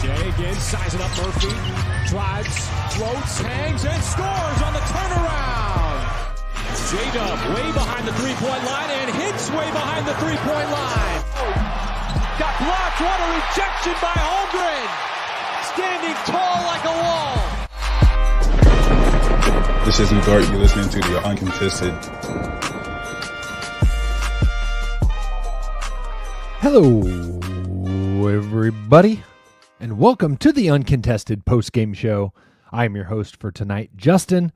Shea again, sizing up Murphy. Drives, floats, hangs, and scores on the turnaround. J-Dub way behind the three-point line and hits way behind the three-point line. Got blocked. What a rejection by Holmgren. Standing tall like a wall. This is Dart. You're listening to the Uncontested. Hello, everybody, and welcome to the Uncontested post-game show. I am your host for tonight, Justin,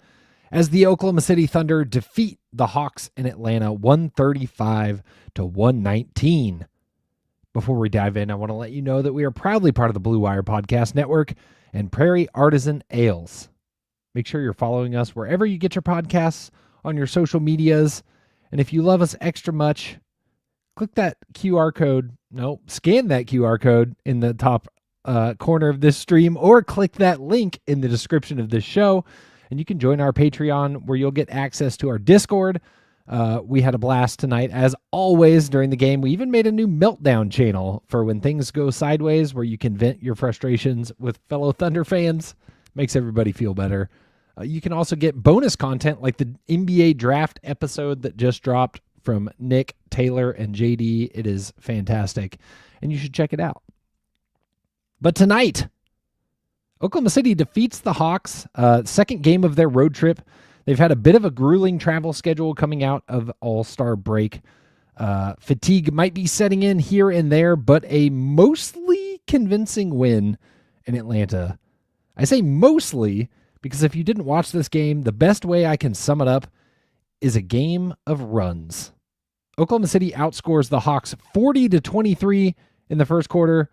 as the Oklahoma City Thunder defeat the Hawks in Atlanta 135-119. Before we dive in, I want to let you know that we are proudly part of the Blue Wire Podcast Network and Prairie Artisan Ales. Make sure you're following us wherever you get your podcasts, on your social medias, and if you love us extra much, click that QR code. No, scan that QR code in the top corner of this stream, or click that link in the description of this show, and you can join our Patreon where you'll get access to our Discord. We had a blast tonight, as always, during the game. We even made a new meltdown channel for when things go sideways, where you can vent your frustrations with fellow Thunder fans. Makes everybody feel better. You can also get bonus content like the NBA draft episode that just dropped from Nick, Taylor, and JD. It is fantastic, and you should check it out. But tonight, Oklahoma City defeats the Hawks, second game of their road trip. They've had a bit of a grueling travel schedule coming out of All-Star break. Fatigue might be setting in here and there, but a mostly convincing win in Atlanta. I say mostly because if you didn't watch this game, the best way I can sum it up is a game of runs. Oklahoma City outscores the Hawks 40-23 in the first quarter.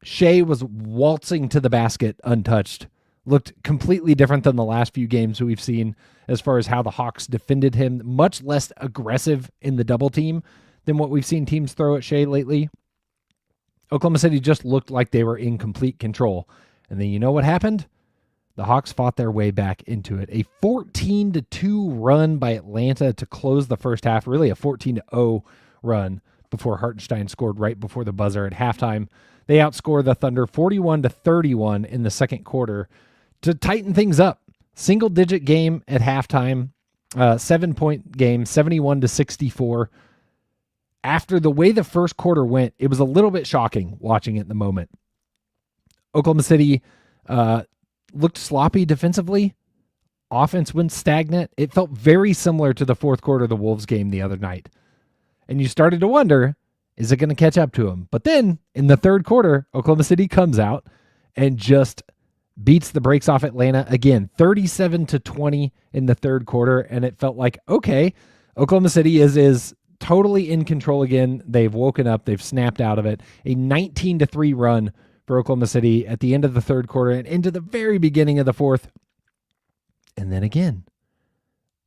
Shea was waltzing to the basket untouched. Looked completely different than the last few games we've seen as far as how the Hawks defended him. Much less aggressive in the double team than what we've seen teams throw at Shea lately. Oklahoma City just looked like they were in complete control. And then you know what happened? The Hawks fought their way back into it. A 14-2 run by Atlanta to close the first half. Really a 14-0 run before Hartenstein scored right before the buzzer at halftime. They outscored the Thunder 41-31 in the second quarter to tighten things up. Single-digit game at halftime. 7-point game, 71-64. After the way the first quarter went, it was a little bit shocking watching it in the moment. Oklahoma City looked sloppy defensively. Offense went stagnant. It felt very similar to the fourth quarter of the Wolves game the other night. And you started to wonder, is it going to catch up to them? But then in the third quarter, Oklahoma City comes out and just beats the brakes off Atlanta again, 37-20 in the third quarter. And it felt like, okay, Oklahoma City is totally in control again. They've woken up. They've snapped out of it. A 19-3 run for Oklahoma City at the end of the third quarter and into the very beginning of the fourth. And then again,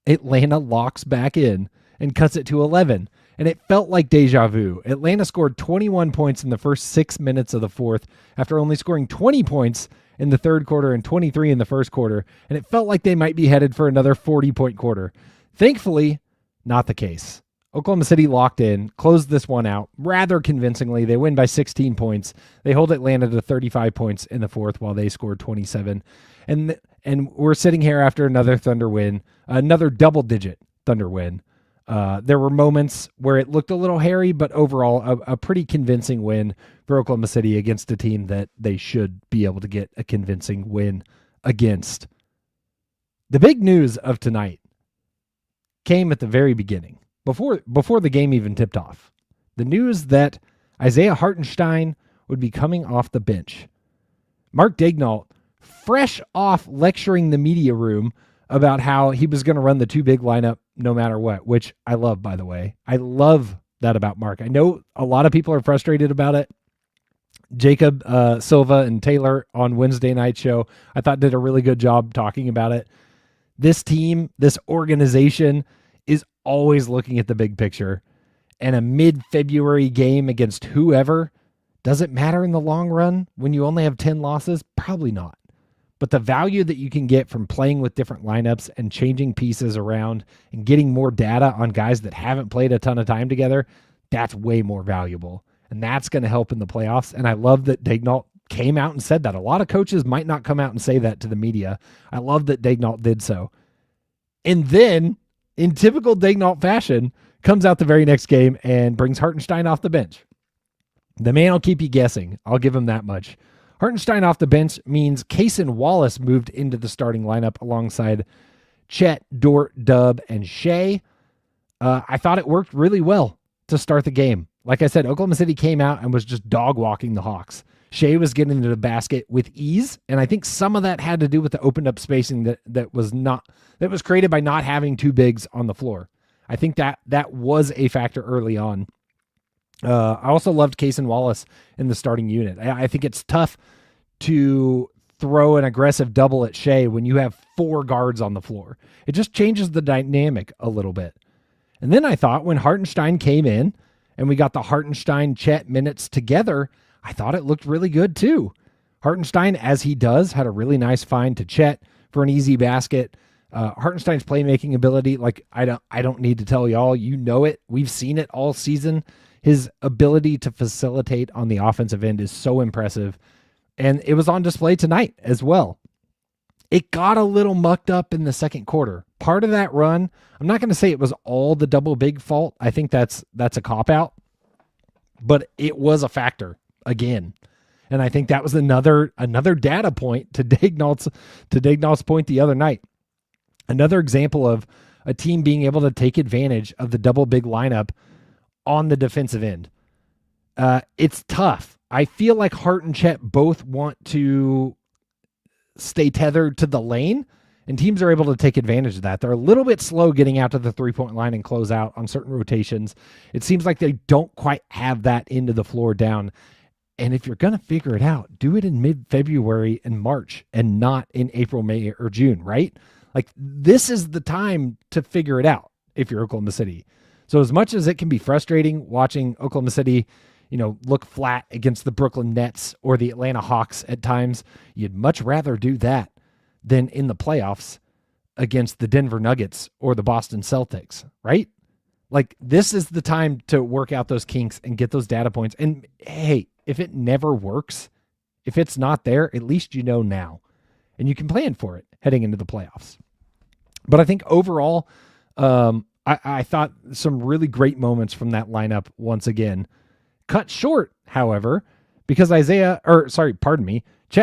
Atlanta locks back in and cuts it to 11. And it felt like deja vu. Atlanta scored 21 points in the first 6 minutes of the fourth after only scoring 20 points in the third quarter and 23 in the first quarter. And it felt like they might be headed for another 40-point quarter. Thankfully, not the case. Oklahoma City locked in, closed this one out rather convincingly. They win by 16 points. They hold Atlanta to 35 points in the fourth while they scored 27. And we're sitting here after another Thunder win, another double-digit Thunder win. There were moments where it looked a little hairy, but overall a pretty convincing win for Oklahoma City against a team that they should be able to get a convincing win against. The big news of tonight came at the very beginning. Before the game even tipped off, the news that Isaiah Hartenstein would be coming off the bench. Mark Daignault, fresh off lecturing the media room about how he was going to run the two big lineup no matter what, which I love, by the way. I love that about Mark. I know a lot of people are frustrated about it. Jacob Silva and Taylor on Wednesday night show, I thought did a really good job talking about it. This team, this organization is always looking at the big picture, and a mid-February game against whoever, does it matter in the long run when you only have 10 losses? Probably not. But the value that you can get from playing with different lineups and changing pieces around and getting more data on guys that haven't played a ton of time together, that's way more valuable. And that's going to help in the playoffs. And I love that Daignault came out and said that. A lot of coaches might not come out and say that to the media. I love that Daignault did so. And then, in typical Daignault fashion, comes out the very next game and brings Hartenstein off the bench. The man will keep you guessing. I'll give him that much. Hartenstein off the bench means Wiggins and Wallace moved into the starting lineup alongside Chet, Dort, Dub, and Shea. I thought it worked really well to start the game. Like I said, Oklahoma City came out and was just dog walking the Hawks. Shea was getting to the basket with ease, and I think some of that had to do with the opened up spacing that was created by not having two bigs on the floor. I think that was a factor early on. I also loved Wiggins and Wallace in the starting unit. I think it's tough to throw an aggressive double at Shea when you have 4 guards on the floor. It just changes the dynamic a little bit. And then I thought when Hartenstein came in and we got the Hartenstein-Chet minutes together, I thought it looked really good too. Hartenstein, as he does, had a really nice find to Chet for an easy basket. Hartenstein's playmaking ability, like I don't need to tell y'all, you know it. We've seen it all season. His ability to facilitate on the offensive end is so impressive. And it was on display tonight as well. It got a little mucked up in the second quarter. Part of that run, I'm not going to say it was all the double big fault. I think that's a cop-out. But it was a factor again. And I think that was another data point to Daignault's point the other night. Another example of a team being able to take advantage of the double big lineup on the defensive end. It's tough. I feel like Hart and Chet both want to stay tethered to the lane, and teams are able to take advantage of that. They're a little bit slow getting out to the three-point line and close out on certain rotations. It seems like they don't quite have that end of the floor down. And if you're going to figure it out, do it in mid-February and March and not in April, May, or June, right? Like, this is the time to figure it out if you're Oklahoma City. So as much as it can be frustrating watching Oklahoma City, look flat against the Brooklyn Nets or the Atlanta Hawks at times, you'd much rather do that than in the playoffs against the Denver Nuggets or the Boston Celtics, right? Like, this is the time to work out those kinks and get those data points. And hey, if it never works, if it's not there, at least you know now. And you can plan for it heading into the playoffs. But I think overall, I thought some really great moments from that lineup once again. Cut short, however, because Chet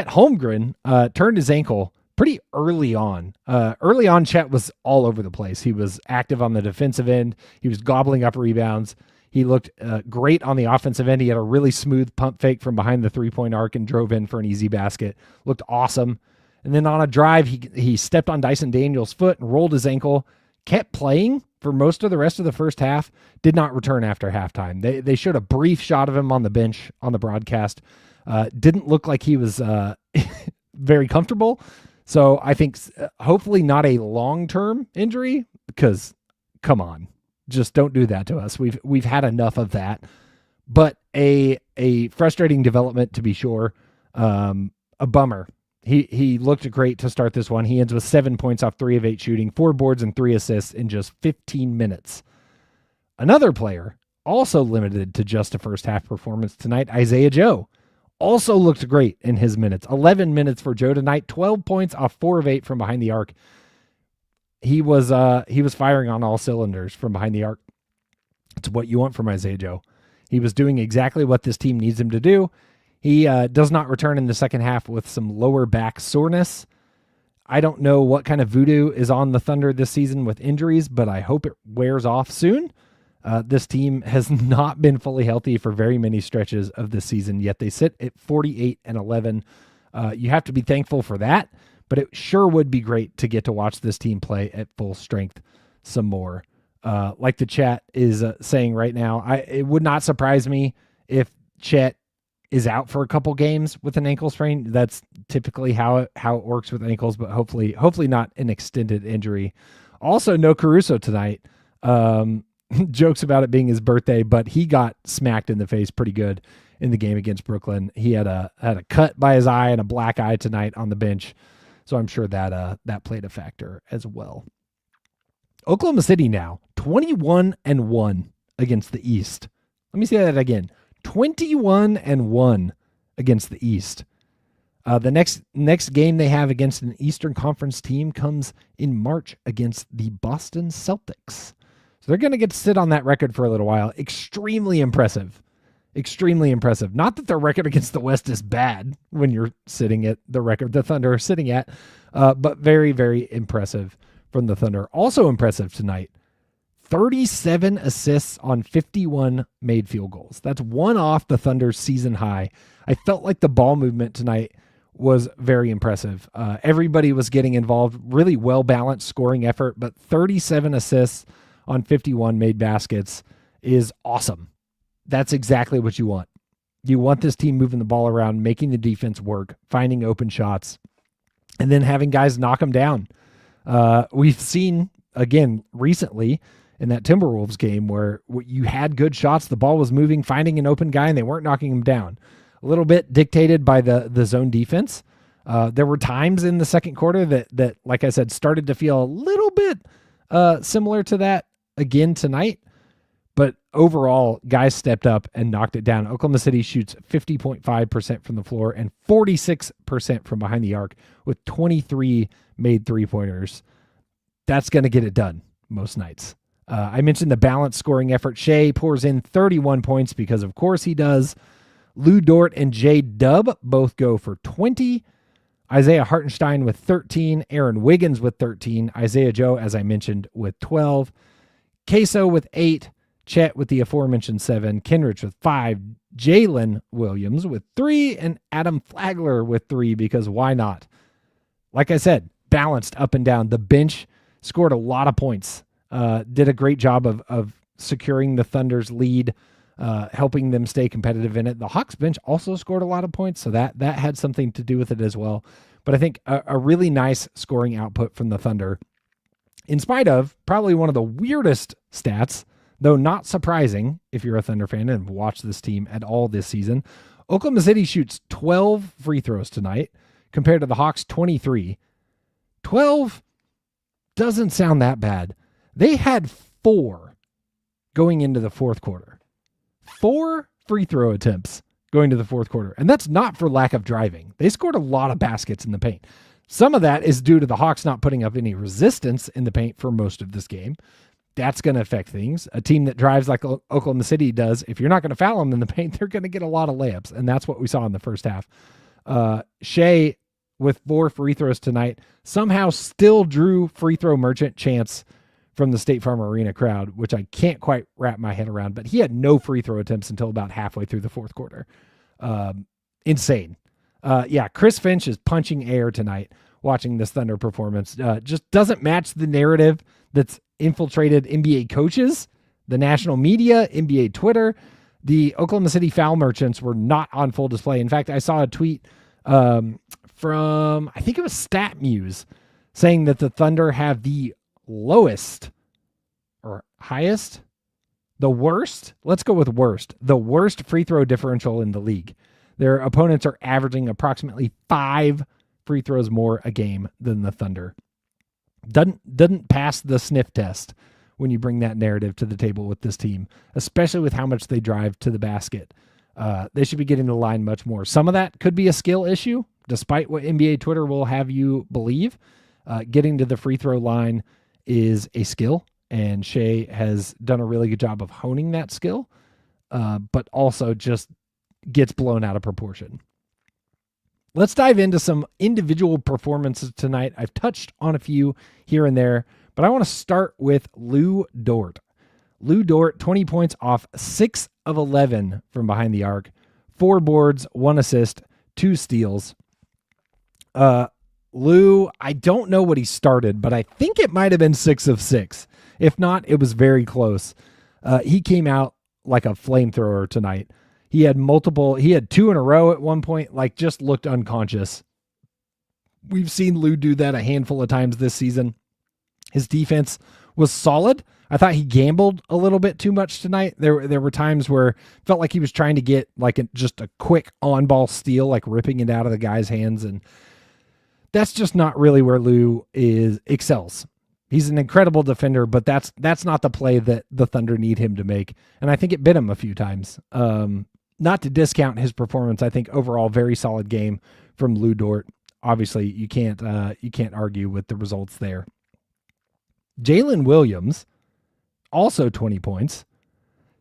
Holmgren turned his ankle pretty early on. Early on, Chet was all over the place. He was active on the defensive end. He was gobbling up rebounds. He looked great on the offensive end. He had a really smooth pump fake from behind the three-point arc and drove in for an easy basket. Looked awesome. And then on a drive, he stepped on Dyson Daniels' foot and rolled his ankle, kept playing for most of the rest of the first half, did not return after halftime. They showed a brief shot of him on the bench on the broadcast. Didn't look like he was very comfortable. So I think hopefully not a long-term injury, because come on, just don't do that to us. We've had enough of that. But a frustrating development to be sure. A bummer. He looked great to start this one. He ends with 7 points off 3 of 8 shooting, 4 boards and 3 assists in just 15 minutes. Another player also limited to just a first half performance tonight, Isaiah Joe, also looked great in his minutes. 11 minutes for Joe tonight, 12 points off 4 of 8 from behind the arc. He was firing on all cylinders from behind the arc. It's what you want from Isaiah Joe. He was doing exactly what this team needs him to do. He does not return in the second half with some lower back soreness. I don't know what kind of voodoo is on the Thunder this season with injuries, but I hope it wears off soon. This team has not been fully healthy for very many stretches of this season, yet they sit at 48-11. You have to be thankful for that, but it sure would be great to get to watch this team play at full strength some more. Like the chat is saying right now, it would not surprise me if Chet is out for a couple games with an ankle sprain. That's typically how it works with ankles, but hopefully not an extended injury. Also, no Caruso tonight. Jokes about it being his birthday, but he got smacked in the face pretty good in the game against Brooklyn. He had a cut by his eye and a black eye tonight on the bench, so I'm sure that played a factor as well. Oklahoma City now 21-1 against the East. Let me say that again. 21-1 against the East. The next game they have against an Eastern Conference team comes in March against the Boston Celtics. So they're going to get to sit on that record for a little while. Extremely impressive. Extremely impressive. Not that their record against the West is bad when you're sitting at the record the Thunder are sitting at, but very, very impressive from the Thunder. Also impressive tonight, 37 assists on 51 made field goals. That's one off the Thunder's season high. I felt like the ball movement tonight was very impressive. Everybody was getting involved, really well-balanced scoring effort, but 37 assists on 51 made baskets is awesome. That's exactly what you want. You want this team moving the ball around, making the defense work, finding open shots, and then having guys knock them down. We've seen, again, recently in that Timberwolves game where you had good shots, the ball was moving, finding an open guy, and they weren't knocking him down. A little bit dictated by the zone defense. There were times in the second quarter that, like I said, started to feel a little bit similar to that again tonight. But overall, guys stepped up and knocked it down. Oklahoma City shoots 50.5% from the floor and 46% from behind the arc with 23 made three-pointers. That's going to get it done most nights. I mentioned the balanced scoring effort. Shea pours in 31 points because, of course, he does. Lou Dort and J-Dub both go for 20. Isaiah Hartenstein with 13. Aaron Wiggins with 13. Isaiah Joe, as I mentioned, with 12. Queso with 8. Chet with the aforementioned 7. Kenrich with 5. Jalen Williams with 3. And Adam Flagler with 3, because why not? Like I said, balanced up and down. The bench scored a lot of points. Did a great job of securing the Thunder's lead, helping them stay competitive in it. The Hawks bench also scored a lot of points, so that had something to do with it as well. But I think a really nice scoring output from the Thunder, in spite of probably one of the weirdest stats, though not surprising if you're a Thunder fan and have watched this team at all this season. Oklahoma City shoots 12 free throws tonight compared to the Hawks' 23. 12 doesn't sound that bad. They had 4 going into the fourth quarter. 4 free throw attempts going to the fourth quarter. And that's not for lack of driving. They scored a lot of baskets in the paint. Some of that is due to the Hawks not putting up any resistance in the paint for most of this game. That's going to affect things. A team that drives like Oklahoma City does, if you're not going to foul them in the paint, they're going to get a lot of layups. And that's what we saw in the first half. Shea, with 4 free throws tonight, somehow still drew free throw merchant chance from the State Farm Arena crowd, which I can't quite wrap my head around, but he had no free throw attempts until about halfway through the fourth quarter. Insane. Chris Finch is punching air tonight watching this Thunder performance. Just doesn't match the narrative that's infiltrated NBA coaches, the national media, NBA Twitter. The Oklahoma City foul merchants were not on full display. In fact, I saw a tweet from, I think it was StatMuse, saying that the Thunder have the lowest or highest, the worst, let's go with worst, the worst free throw differential in the league. Their opponents are averaging approximately 5 free throws more a game than the Thunder. Doesn't pass the sniff test when you bring that narrative to the table with this team, especially with how much they drive to the basket. They should be getting to the line much more. Some of that could be a skill issue, despite what NBA Twitter will have you believe. Getting to the free throw line is a skill, and Shea has done a really good job of honing that skill, but also just gets blown out of proportion. Let's dive into some individual performances tonight. I've touched on a few here and there, but I want to start with Lou Dort. Lou Dort, 20 points off 6 of 11 from behind the arc, 4 boards, 1 assist, 2 steals. Lou, I don't know what he started, but I think it might have been 6 of 6. If not, it was very close. He came out like a flamethrower tonight. He had 2 in a row at one point, like just looked unconscious. We've seen Lou do that a handful of times this season. His defense was solid. I thought he gambled a little bit too much tonight. There were times where it felt like he was trying to get like just a quick on-ball steal, like ripping it out of the guy's hands, and that's just not really where Lou excels. He's an incredible defender, but that's not the play that the Thunder need him to make. And I think it bit him a few times. not to discount his performance, I think overall very solid game from Lou Dort. Obviously, you can't argue with the results there. Jalen Williams, also 20 points,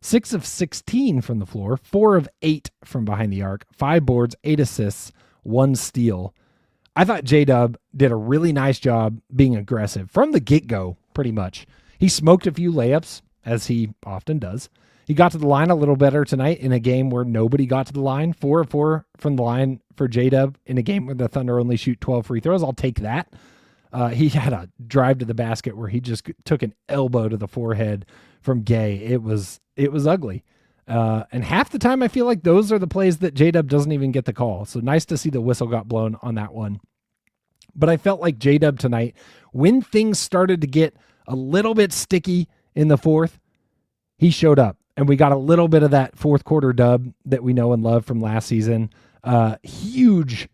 6 of 16 from the floor, 4 of 8 from behind the arc, 5 boards, 8 assists, 1 steal. I thought J-Dub did a really nice job being aggressive from the get-go, pretty much. He smoked a few layups, as he often does. He got to the line a little better tonight in a game where nobody got to the line. 4 of 4 from the line for J-Dub in a game where the Thunder only shoot 12 free throws. I'll take that. He had a drive to the basket where he just took an elbow to the forehead from Gay. It was ugly. And half the time I feel like those are the plays that J-Dub doesn't even get the call. So nice to see the whistle got blown on that one. But I felt like J-Dub tonight, when things started to get a little bit sticky in the fourth, he showed up. And we got a little bit of that fourth quarter dub that we know and love from last season. Huge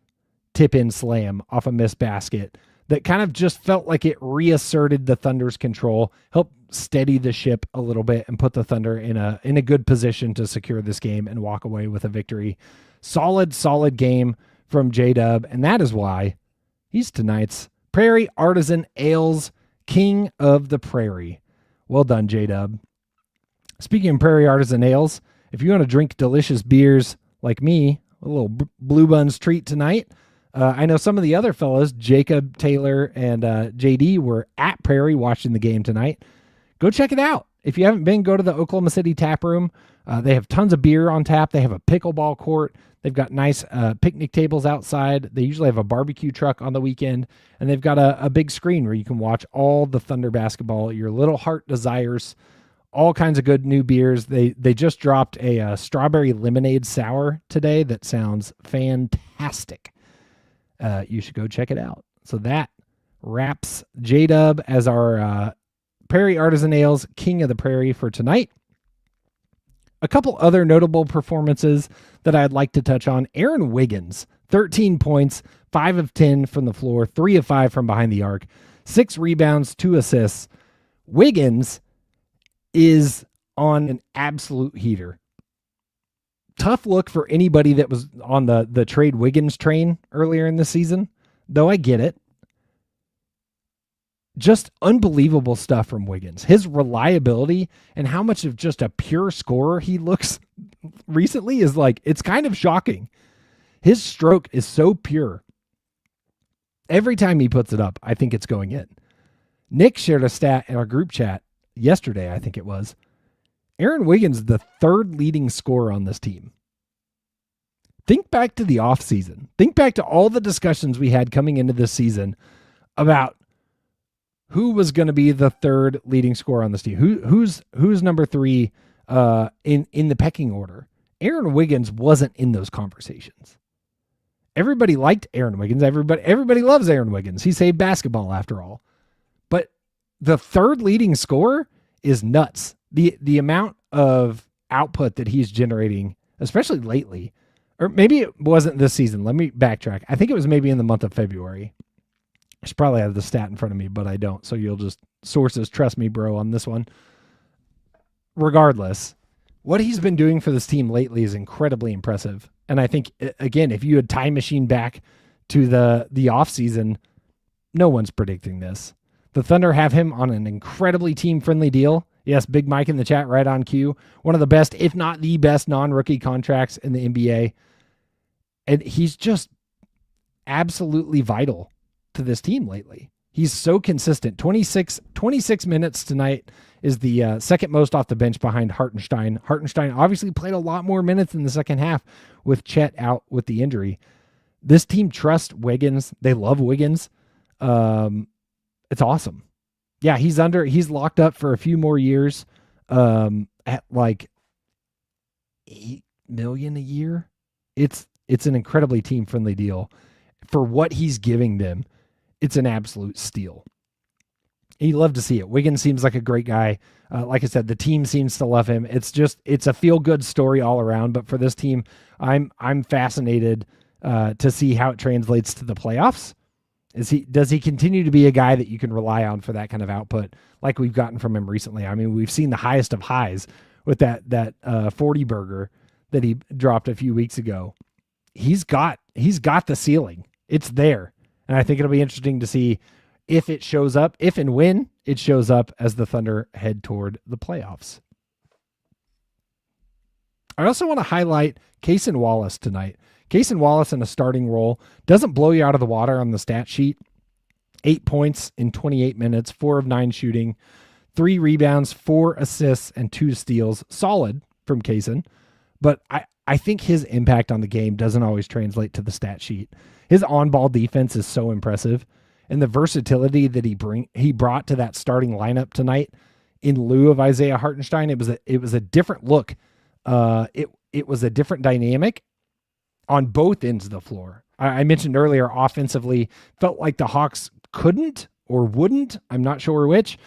tip-in slam off a missed basket that kind of just felt like it reasserted the Thunder's control, helped steady the ship a little bit, and put the Thunder in a good position to secure this game and walk away with a victory. Solid game from J-Dub, and that is why he's tonight's Prairie Artisan Ales King of the Prairie. Well done, J-Dub. Speaking of Prairie Artisan Ales, if you want to drink delicious beers like me, a little Blue Buns treat tonight. I know some of the other fellas, Jacob, Taylor, and JD, were at Prairie watching the game tonight. Go check it out. If you haven't been, go to the Oklahoma City tap room. They have tons of beer on tap. They have a pickleball court. They've got nice picnic tables outside. They usually have a barbecue truck on the weekend, and they've got a big screen where you can watch all the Thunder basketball your little heart desires. All kinds of good new beers. They just dropped a strawberry lemonade sour today that sounds fantastic. You should go check it out. So that wraps J-Dub as our Prairie Artisan Ales King of the Prairie for tonight. A couple other notable performances that I'd like to touch on. Aaron Wiggins, 13 points, 5 of 10 from the floor, 3 of 5 from behind the arc, 6 rebounds, 2 assists. Wiggins is on an absolute heater. Tough look for anybody that was on the trade Wiggins train earlier in the season, though I get it. Just unbelievable stuff from Wiggins. His reliability and how much of just a pure scorer he looks recently is like, it's kind of shocking. His stroke is so pure. Every time he puts it up, I think it's going in. Nick shared a stat in our group chat yesterday, I think it was. Aaron Wiggins is the third leading scorer on this team. Think back to the offseason. Think back to all the discussions we had coming into this season about who was going to be the third leading scorer on this team. Who's number 3 in the pecking order. Aaron Wiggins wasn't in those conversations. Everybody liked Aaron Wiggins. Everybody loves Aaron Wiggins. He saved basketball after all. But the third leading scorer is nuts. The amount of output that he's generating, especially lately, or maybe it wasn't this season. Let me backtrack. I think it was maybe in the month of February. I should probably have the stat in front of me, but I don't. So you'll just sources, trust me, bro, on this one. Regardless, what he's been doing for this team lately is incredibly impressive. And I think, again, if you had time machine back to the offseason, no one's predicting this. The Thunder have him on an incredibly team-friendly deal. Yes, Big Mike in the chat, right on cue. One of the best, if not the best, non-rookie contracts in the NBA. And he's just absolutely vital to this team lately. He's so consistent. 26 minutes tonight is the second most off the bench behind Hartenstein. Hartenstein obviously played a lot more minutes in the second half with Chet out with the injury. This team trusts Wiggins. They love Wiggins. It's awesome. Yeah, he's locked up for a few more years at like $8 million a year. It's an incredibly team-friendly deal. For what he's giving them, it's an absolute steal. You love to see it. Wiggins seems like a great guy. Like I said, the team seems to love him. It's a feel-good story all around. But for this team, I'm fascinated to see how it translates to the playoffs. Does he continue to be a guy that you can rely on for that kind of output like we've gotten from him recently? I mean, we've seen the highest of highs with that 40 burger that he dropped a few weeks ago. He's got the ceiling. It's there. And I think it'll be interesting to see if it shows up, if and when it shows up as the Thunder head toward the playoffs. I also want to highlight Wiggins and Wallace tonight. Wiggins and Wallace in a starting role doesn't blow you out of the water on the stat sheet. 8 points in 28 minutes, 4 of 9 shooting, 3 rebounds, 4 assists, and 2 steals. Solid from Wiggins, but I think his impact on the game doesn't always translate to the stat sheet. His on-ball defense is so impressive, and the versatility that he brought to that starting lineup tonight in lieu of Isaiah Hartenstein, it was a different look. It was a different dynamic on both ends of the floor. I mentioned earlier, offensively, felt like the Hawks couldn't or wouldn't, I'm not sure which,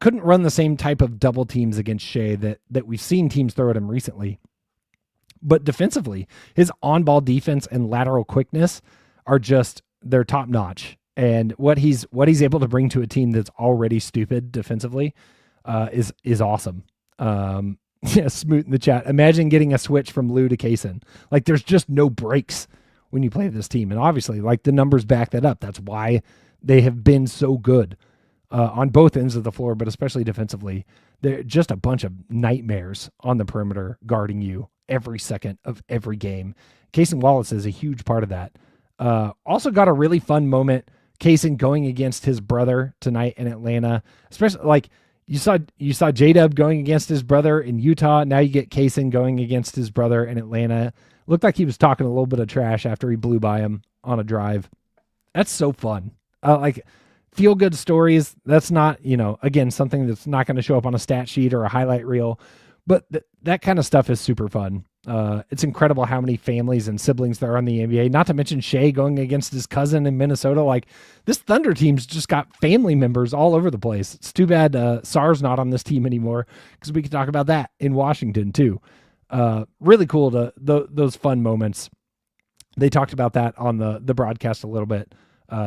couldn't run the same type of double teams against Shea that we've seen teams throw at him recently. But defensively, his on-ball defense and lateral quickness are just, they're top notch. And what he's able to bring to a team that's already stupid defensively is awesome. Yeah, Smoot in the chat. Imagine getting a switch from Lou to Kaysen. Like, there's just no breaks when you play this team. And obviously, like, the numbers back that up. That's why they have been so good on both ends of the floor, but especially defensively. They're just a bunch of nightmares on the perimeter guarding you every second of every game. Wiggins and Wallace is a huge part of that. Also got a really fun moment, Wiggins going against his brother tonight in Atlanta, especially like, You saw J-Dub going against his brother in Utah. Now you get Wiggins going against his brother in Atlanta. Looked like he was talking a little bit of trash after he blew by him on a drive. That's so fun. Like, feel good stories. That's not, again, something that's not going to show up on a stat sheet or a highlight reel, but that kind of stuff is super fun. It's incredible how many families and siblings there are in the NBA, not to mention Shea going against his cousin in Minnesota. Like, this Thunder team's just got family members all over the place. It's too bad Sarr's not on this team anymore, because we could talk about that in Washington too. Really cool those fun moments. They talked about that on the broadcast a little bit.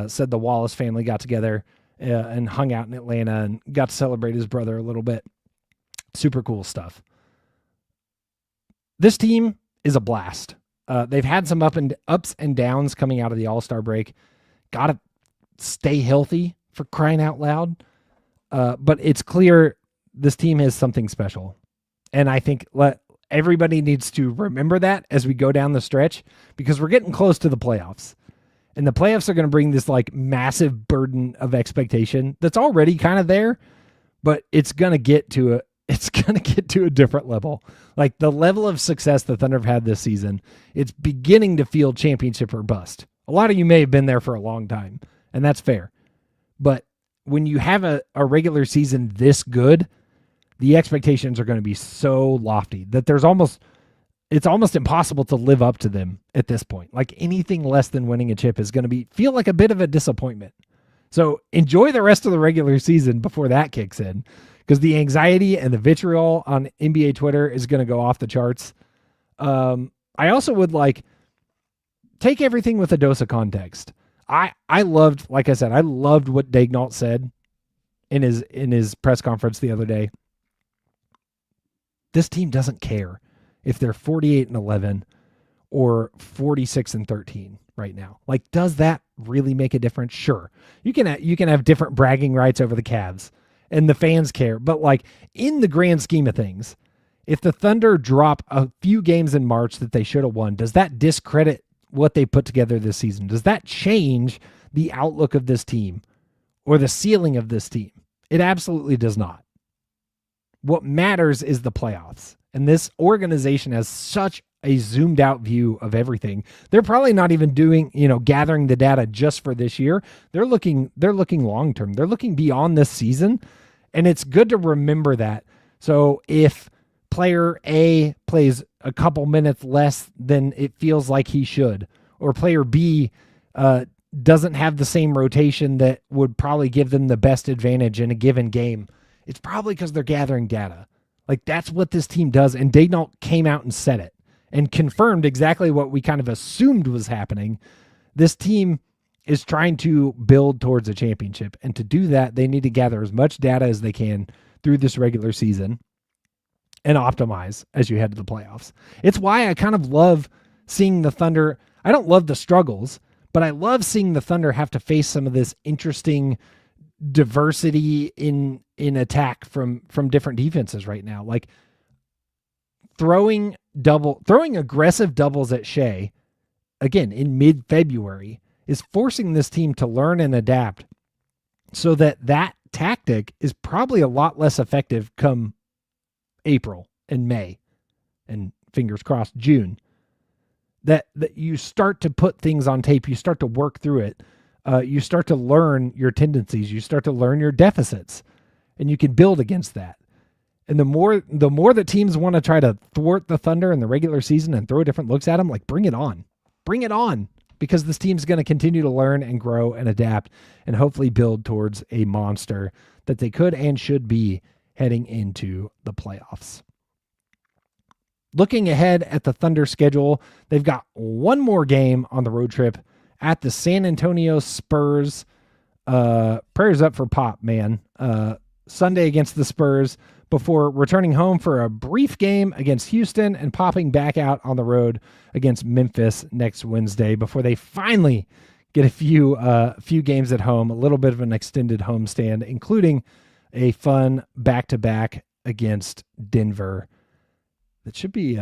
Said the Wallace family got together and hung out in Atlanta and got to celebrate his brother a little bit. Super cool stuff. This team is a blast. They've had some ups and downs coming out of the All-Star break. Got to stay healthy, for crying out loud. But it's clear this team has something special. And I think everybody needs to remember that as we go down the stretch, because we're getting close to the playoffs. And the playoffs are going to bring this like massive burden of expectation that's already kind of there, but it's going to get to a different level. Like, the level of success the Thunder have had this season, it's beginning to feel championship or bust. A lot of you may have been there for a long time, and that's fair. But when you have a regular season this good, the expectations are going to be so lofty that it's almost impossible to live up to them at this point. Like, anything less than winning a chip is going to feel like a bit of a disappointment. So enjoy the rest of the regular season before that kicks in, because the anxiety and the vitriol on NBA Twitter is going to go off the charts. I also would take everything with a dose of context. I loved, like I said, I loved what Daignault said in his press conference the other day. This team doesn't care if they're 48-11 or 46-13 right now. Like, does that really make a difference? Sure. You can have different bragging rights over the Cavs, and the fans care. But like, in the grand scheme of things, if the Thunder drop a few games in March that they should have won, does that discredit what they put together this season? Does that change the outlook of this team or the ceiling of this team? It absolutely does not. What matters is the playoffs. And this organization has such a zoomed out view of everything. They're probably not even doing, gathering the data just for this year. They're looking long-term. They're looking beyond this season. And it's good to remember that. So if player A plays a couple minutes less than it feels like he should, or player B doesn't have the same rotation that would probably give them the best advantage in a given game, it's probably because they're gathering data. Like, that's what this team does. And Daignault came out and said it and confirmed exactly what we kind of assumed was happening. This team is trying to build towards a championship. And to do that, they need to gather as much data as they can through this regular season. and optimize as you head to the playoffs. It's why I kind of love seeing the Thunder. I don't love the struggles, but I love seeing the Thunder have to face some of this interesting diversity in attack from different defenses right now. Like throwing aggressive doubles at Shea, again, in mid-February, is forcing this team to learn and adapt so that tactic is probably a lot less effective come April and May and fingers crossed June. That you start to put things on tape, you start to work through it, you start to learn your tendencies, you start to learn your deficits, and you can build against that. And the more that teams want to try to thwart the Thunder in the regular season and throw different looks at them, like bring it on, because this team's going to continue to learn and grow and adapt and hopefully build towards a monster that they could and should be heading into the playoffs. Looking ahead at the Thunder schedule, they've got one more game on the road trip at the San Antonio Spurs. Prayers up for Pop, man. Sunday against the Spurs before returning home for a brief game against Houston and popping back out on the road against Memphis next Wednesday before they finally get a few games at home, a little bit of an extended homestand, including a fun back-to-back against Denver. That should be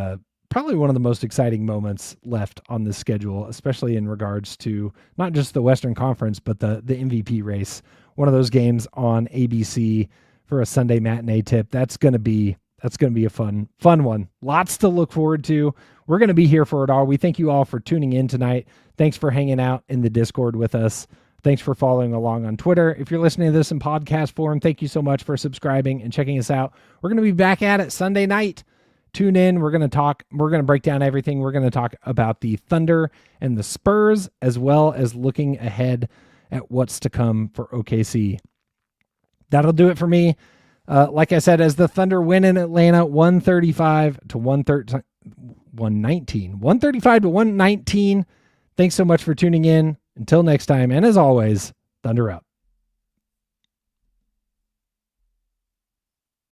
probably one of the most exciting moments left on this schedule, especially in regards to not just the Western Conference, but the MVP race. One of those games on ABC for a Sunday matinee tip. That's going to be a fun one. Lots to look forward to. We're going to be here for it all. We thank you all for tuning in tonight. Thanks for hanging out in the Discord with us. Thanks for following along on Twitter. If you're listening to this in podcast form, thank you so much for subscribing and checking us out. We're going to be back at it Sunday night. Tune in. We're going to break down everything. We're going to talk about the Thunder and the Spurs, as well as looking ahead at what's to come for OKC. That'll do it for me. Like I said, as the Thunder win in Atlanta, 135 to 119. Thanks so much for tuning in. Until next time, and as always, Thunder up.